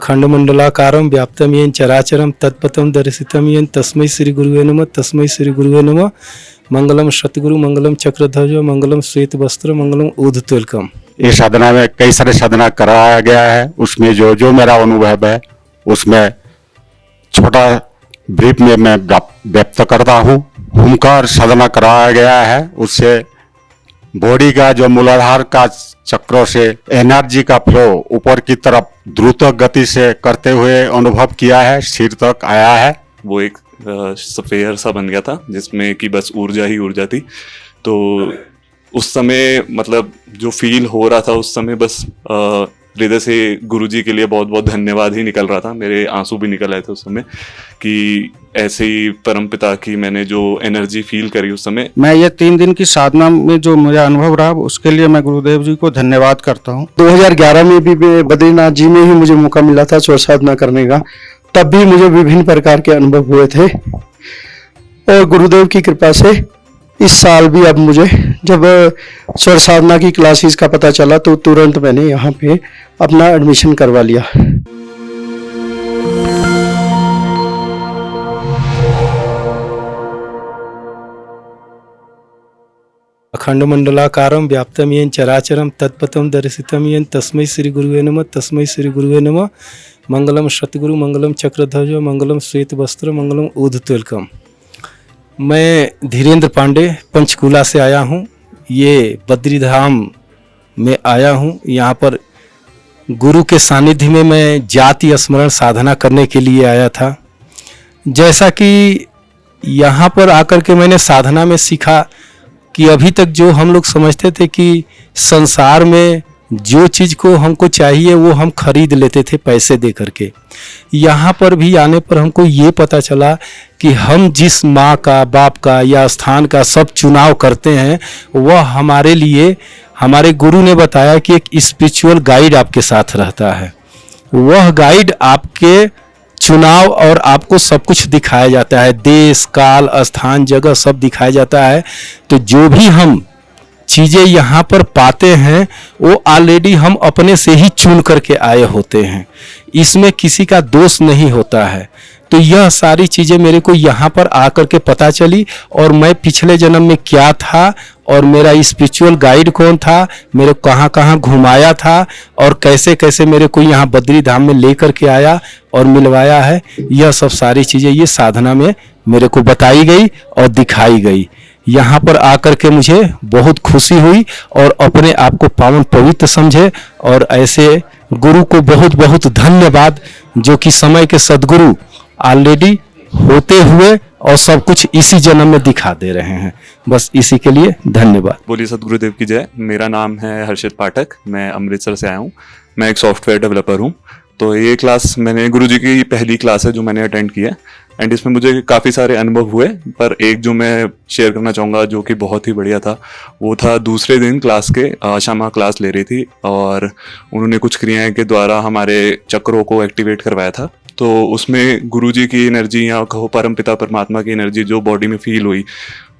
अखंड मंडलाकारं व्याप्तं येन चराचरं तत्पथं दर्शितं येन तस्मै श्री गुरुवे नमः तस्मै श्री गुरुवे नमः। मंगलम सतगुरु मंगलम चक्रध्वज मंगलम श्वेत वस्त्र मंगलम ऊर्ध्वतुलकम। ये साधना में कई सारे साधना कराया गया है, उसमें जो जो मेरा अनुभव है उसमें छोटा ब्रीफ में मैं व्यक्त करता हूँ। हुंकार साधना कराया गया है, उससे बॉडी का जो मूलाधार का चक्रों से एनर्जी का फ्लो ऊपर की तरफ द्रुत गति से करते हुए अनुभव किया है, सिर तक आया है। वो एक स्फीयर सा बन गया था जिसमें कि बस ऊर्जा ही ऊर्जा थी। तो उस समय मतलब जो फील हो रहा था उस समय बस हृदय से गुरुजी के लिए बहुत बहुत धन्यवाद ही निकल रहा था। मेरे आंसू भी निकल आए थे उस समय कि ऐसे ही परमपिता की मैंने जो एनर्जी फील करी उस समय। मैं ये 3 दिन की साधना में जो मेरा अनुभव रहा उसके लिए मैं गुरुदेव जी को धन्यवाद करता हूँ। 2011 में भी बद्रीनाथ जी में ही मुझे मौका मिला था स्वर साधना करने का, तब भी मुझे विभिन्न प्रकार के अनुभव हुए थे और गुरुदेव की कृपा से इस साल भी अब मुझे जब स्वर साधना की क्लासेस का पता चला तो तुरंत मैंने यहाँ पे अपना एडमिशन करवा लिया। अखंड मंडलाकारं व्याप्तं येन चराचरं तत्पथं दर्शितं येन तस्मै श्री गुरुवे नमः तस्मै श्री गुरुवे नमः। मंगलम सतगुरु मंगलम चक्रध्वज मंगलम श्वेत वस्त्र मंगलम ऊर्ध्वतुलकम। मैं धीरेन्द्र पांडे पंचकूला से आया हूँ। ये बद्रीधाम में आया हूँ। यहाँ पर गुरु के सानिध्य में मैं जाति स्मरण साधना करने के लिए आया था। जैसा कि यहाँ पर आकर के मैंने साधना में सीखा कि अभी तक जो हम लोग समझते थे कि संसार में जो चीज़ को हमको चाहिए वो हम खरीद लेते थे पैसे दे करके, यहाँ पर भी आने पर हमको ये पता चला कि हम जिस माँ का बाप का या स्थान का सब चुनाव करते हैं वह हमारे लिए हमारे गुरु ने बताया कि एक स्पिरिचुअल गाइड आपके साथ रहता है। वह गाइड आपके चुनाव और आपको सब कुछ दिखाया जाता है, देश काल स्थान जगह सब दिखाया जाता है। तो जो भी हम चीज़ें यहाँ पर पाते हैं वो ऑलरेडी हम अपने से ही चुन करके आए होते हैं, इसमें किसी का दोष नहीं होता है। तो यह सारी चीज़ें मेरे को यहाँ पर आकर के पता चली और मैं पिछले जन्म में क्या था और मेरा स्पिरिचुअल गाइड कौन था, मेरे को कहाँ कहाँ घुमाया था और कैसे कैसे मेरे को यहाँ बद्री धाम में लेकर के आया और मिलवाया है, यह सब सारी चीज़ें ये साधना में मेरे को बताई गई और दिखाई गई। यहाँ पर आकर के मुझे बहुत खुशी हुई और अपने आप को पावन पवित्र समझे और ऐसे गुरु को बहुत बहुत धन्यवाद जो कि समय के सद्गुरु ऑलरेडी होते हुए और सब कुछ इसी जन्म में दिखा दे रहे हैं। बस इसी के लिए धन्यवाद। बोलिए सतगुरुदेव की जय। मेरा नाम है हर्षित पाठक, मैं अमृतसर से आया हूँ। मैं एक सॉफ्टवेयर डेवलपर हूँ। तो ये क्लास मैंने गुरुजी की पहली क्लास है जो मैंने अटेंड की है एंड इसमें मुझे काफ़ी सारे अनुभव हुए, पर एक जो मैं शेयर करना चाहूँगा जो कि बहुत ही बढ़िया था वो था दूसरे दिन क्लास के आशा माँ क्लास ले रही थी और उन्होंने कुछ क्रियाएं के द्वारा हमारे चक्रों को एक्टिवेट करवाया था। तो उसमें गुरुजी की एनर्जी या कहो परमपिता परमात्मा की एनर्जी जो बॉडी में फील हुई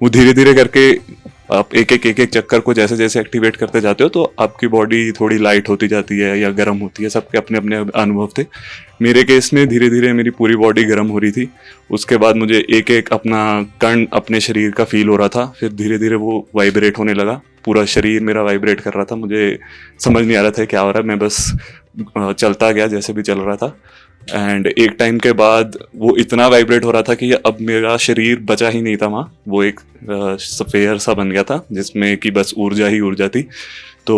वो धीरे धीरे करके आप एक एक चक्कर को जैसे जैसे एक्टिवेट करते जाते हो तो आपकी बॉडी थोड़ी लाइट होती जाती है या गर्म होती है। सबके अपने अपने अनुभव थे। मेरे केस में धीरे धीरे मेरी पूरी बॉडी गर्म हो रही थी। उसके बाद मुझे एक एक अपना कण अपने शरीर का फील हो रहा था। फिर धीरे धीरे वो वाइब्रेट होने लगा, पूरा शरीर मेरा वाइब्रेट कर रहा था। मुझे समझ नहीं आ रहा था क्या हो रहा है, मैं बस चलता गया जैसे भी चल रहा था। एंड एक टाइम के बाद वो इतना वाइब्रेट हो रहा था कि अब मेरा शरीर बचा ही नहीं था वहाँ। वो एक स्फीयर सा बन गया था जिसमें कि बस ऊर्जा ही ऊर्जा थी। तो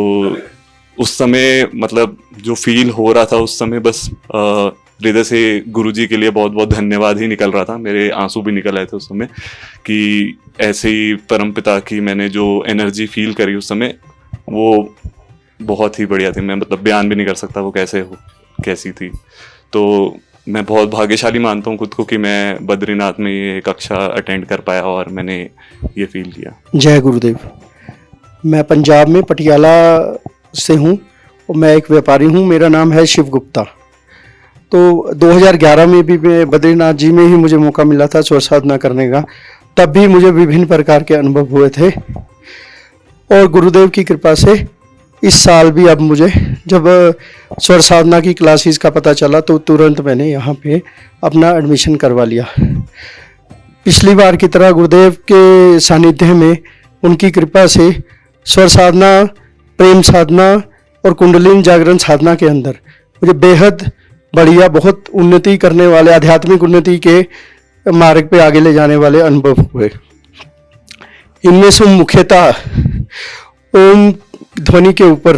उस समय मतलब जो फील हो रहा था उस समय बस हृदय से गुरुजी के लिए बहुत बहुत धन्यवाद ही निकल रहा था। मेरे आंसू भी निकल आए थे उस समय कि ऐसे ही परमपिता की मैंने जो एनर्जी फील करी उस समय वो बहुत ही बढ़िया थी। मैं मतलब बयान भी नहीं कर सकता वो कैसी थी। तो मैं बहुत भाग्यशाली मानता हूँ खुद को कि मैं बद्रीनाथ में ये कक्षा अटेंड कर पाया और मैंने ये फील किया। जय गुरुदेव। मैं पंजाब में पटियाला से हूँ और मैं एक व्यापारी हूँ। मेरा नाम है शिव गुप्ता। तो 2011 में भी मैं बद्रीनाथ जी में ही मुझे मौका मिला था स्वर साधना करने का, तब भी मुझे विभिन्न प्रकार के अनुभव हुए थे और गुरुदेव की कृपा से इस साल भी अब मुझे जब स्वर साधना की क्लासेस का पता चला तो तुरंत मैंने यहाँ पे अपना एडमिशन करवा लिया। पिछली बार की तरह गुरुदेव के सानिध्य में उनकी कृपा से स्वर साधना, प्रेम साधना और कुंडलिनी जागरण साधना के अंदर मुझे बेहद बढ़िया, बहुत उन्नति करने वाले, आध्यात्मिक उन्नति के मार्ग पे आगे ले जाने वाले अनुभव हुए। इनमें से मुख्यतः ओम ध्वनि के ऊपर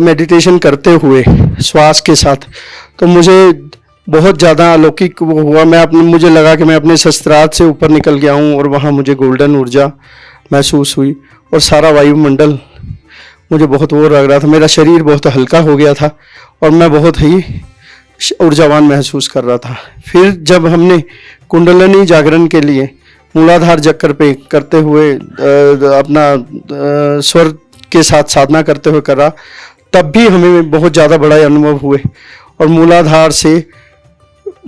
मेडिटेशन करते हुए श्वास के साथ तो मुझे बहुत ज़्यादा अलौकिक वो हुआ। मुझे लगा कि मैं अपने शस्त्रार्थ से ऊपर निकल गया हूँ और वहाँ मुझे गोल्डन ऊर्जा महसूस हुई और सारा वायुमंडल मुझे बहुत वो लग रहा था। मेरा शरीर बहुत हल्का हो गया था और मैं बहुत ही ऊर्जावान महसूस कर रहा था। फिर जब हमने कुंडलिनी जागरण के लिए मूलाधार चक्र पे करते हुए अपना स्वर के साथ साधना करते हुए करा, तब भी हमें बहुत ज़्यादा बड़ा अनुभव हुए और मूलाधार से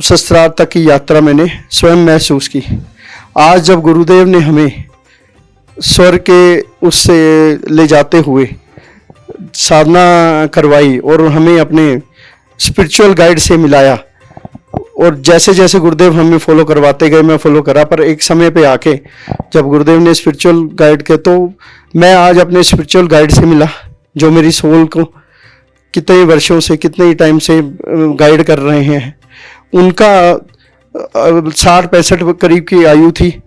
शस्त्रार्थ तक की यात्रा मैंने स्वयं महसूस की। आज जब गुरुदेव ने हमें स्वर के उससे ले जाते हुए साधना करवाई और हमें अपने स्पिरिचुअल गाइड से मिलाया और जैसे जैसे गुरुदेव हमें फॉलो करवाते गए, मैं फॉलो करा, पर एक समय पे आके जब गुरुदेव ने स्पिरिचुअल गाइड के, तो मैं आज अपने स्पिरिचुअल गाइड से मिला जो मेरी सोल को कितने वर्षों से, कितने टाइम से गाइड कर रहे हैं। उनका 60-65 करीब की आयु थी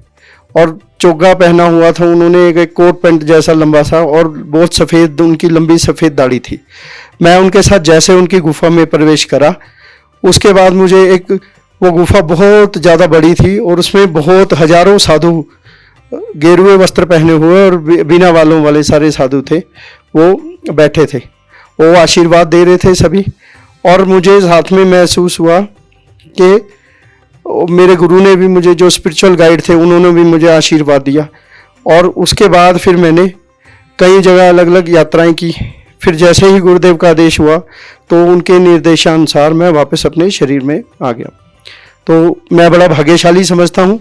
और चोगा पहना हुआ था उन्होंने, एक कोट पैंट जैसा लंबा सा, और बहुत सफ़ेद उनकी लंबी सफ़ेद दाढ़ी थी। मैं उनके साथ जैसे उनकी गुफा में प्रवेश करा, उसके बाद मुझे एक वो गुफा बहुत ज़्यादा बड़ी थी और उसमें बहुत हजारों साधु गेरुए वस्त्र पहने हुए और बिना बालों वाले सारे साधु थे, वो बैठे थे, वो आशीर्वाद दे रहे थे सभी। और मुझे साथ में महसूस हुआ कि मेरे गुरु ने भी मुझे, जो स्पिरिचुअल गाइड थे, उन्होंने भी मुझे आशीर्वाद दिया। और उसके बाद फिर मैंने कई जगह अलग अलग यात्राएं की। फिर जैसे ही गुरुदेव का आदेश हुआ तो उनके निर्देशानुसार मैं वापस अपने शरीर में आ गया। तो मैं बड़ा भाग्यशाली समझता हूँ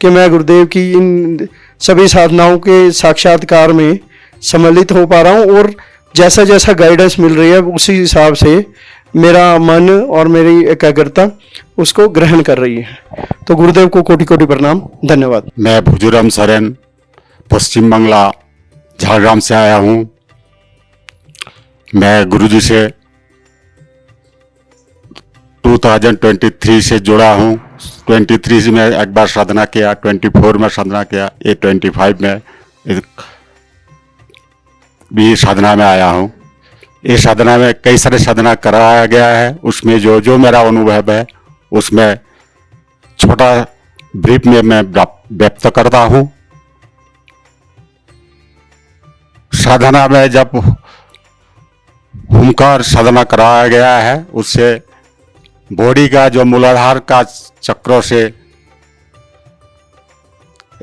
कि मैं गुरुदेव की इन सभी साधनाओं के साक्षात्कार में सम्मिलित हो पा रहा हूँ और जैसा जैसा गाइडेंस मिल रही है उसी हिसाब से मेरा मन और मेरी एकाग्रता उसको ग्रहण कर रही है। तो गुरुदेव को कोटि कोटि प्रणाम, धन्यवाद। मैं भुजूराम सरन, पश्चिम बांग्ला, झारग्राम से आया हूँ। मैं गुरुजी से 2023 से जुड़ा हूँ। 23 में एक बार साधना किया, 24 में साधना किया, ये 25 में भी साधना में आया हूँ। ये साधना में कई सारे साधना कराया गया है, उसमें जो जो मेरा अनुभव है उसमें छोटा ब्रीफ में मैं व्यक्त करता हूँ। साधना में जब हुमकार साधना कराया गया है, उससे बॉडी का जो मूलाधार का चक्रों से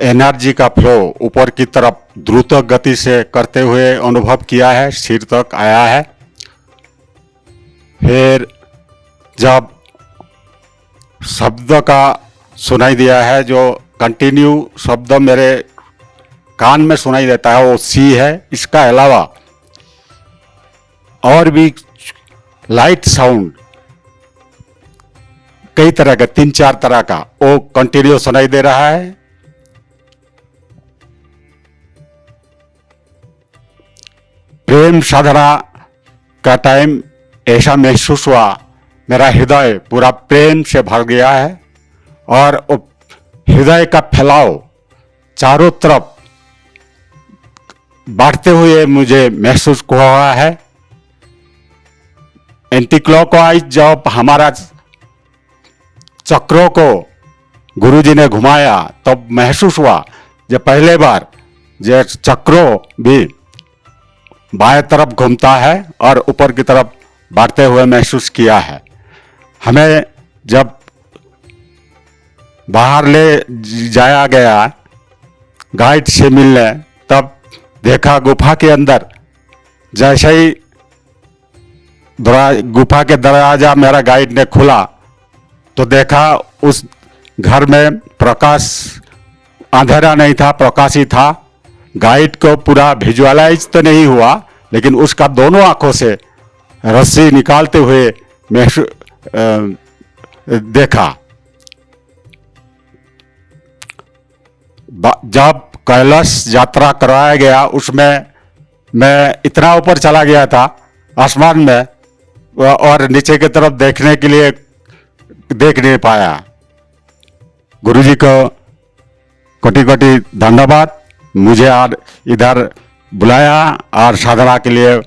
एनर्जी का फ्लो ऊपर की तरफ द्रुत गति से करते हुए अनुभव किया है, सिर तक आया है। फिर जब शब्द का सुनाई दिया है, जो कंटिन्यू शब्द मेरे कान में सुनाई देता है, वो सी है। इसका अलावा और भी लाइट साउंड कई तरह का, 3-4 तरह का, वो कंटिन्यू सुनाई दे रहा है। प्रेम साधना का टाइम ऐसा महसूस हुआ, मेरा हृदय पूरा प्रेम से भर गया है और हृदय का फैलाव चारों तरफ बढ़ते हुए मुझे महसूस हुआ है। एंटी क्लॉकवाइज जब हमारा चक्रों को गुरुजी ने घुमाया तब महसूस हुआ जब पहले बार जो चक्रों भी बाएं तरफ घूमता है और ऊपर की तरफ बढ़ते हुए महसूस किया है। हमें जब बाहर ले जाया गया गाइड से मिलने, तब देखा गुफा के अंदर, जैसे ही गुफा के दरवाजा मेरा गाइड ने खुला तो देखा उस घर में प्रकाश, अंधेरा नहीं था, प्रकाश ही था। गाइड को पूरा विजुअलाइज तो नहीं हुआ, लेकिन उसका दोनों आंखों से रस्सी निकालते हुए देखा। जब कैलाश यात्रा करवाया गया उसमें मैं इतना ऊपर चला गया था आसमान में, और नीचे की तरफ देखने के लिए देख नहीं पाया। गुरुजी को कोटि कोटि धन्यवाद, मुझे आज इधर बुलाया और साधना के लिए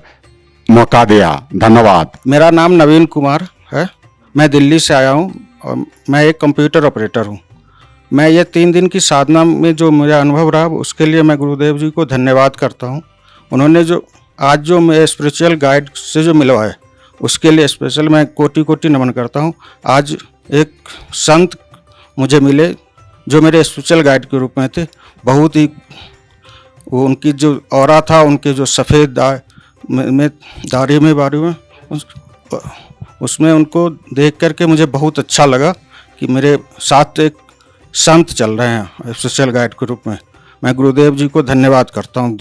मौका दिया। धन्यवाद। मेरा नाम नवीन कुमार है, मैं दिल्ली से आया हूँ और मैं एक कंप्यूटर ऑपरेटर हूँ। मैं ये 3 दिन की साधना में जो मेरा अनुभव रहा उसके लिए मैं गुरुदेव जी को धन्यवाद करता हूँ। उन्होंने जो आज जो मैं स्पिरिचुअल गाइड से जो मिला है उसके लिए स्पेशल मैं कोटि कोटि नमन करता हूँ। आज एक संत मुझे मिले जो मेरे स्पिरिचुअल गाइड के रूप में थे। बहुत ही वो उनकी जो ऑरा था, उनके जो सफ़ेद दाढ़ी में बारी में उसमें उनको देख करके मुझे बहुत अच्छा लगा कि मेरे साथ एक संत चल रहे हैं स्पिरिचुअल गाइड के रूप में। मैं गुरुदेव जी को धन्यवाद करता हूँ।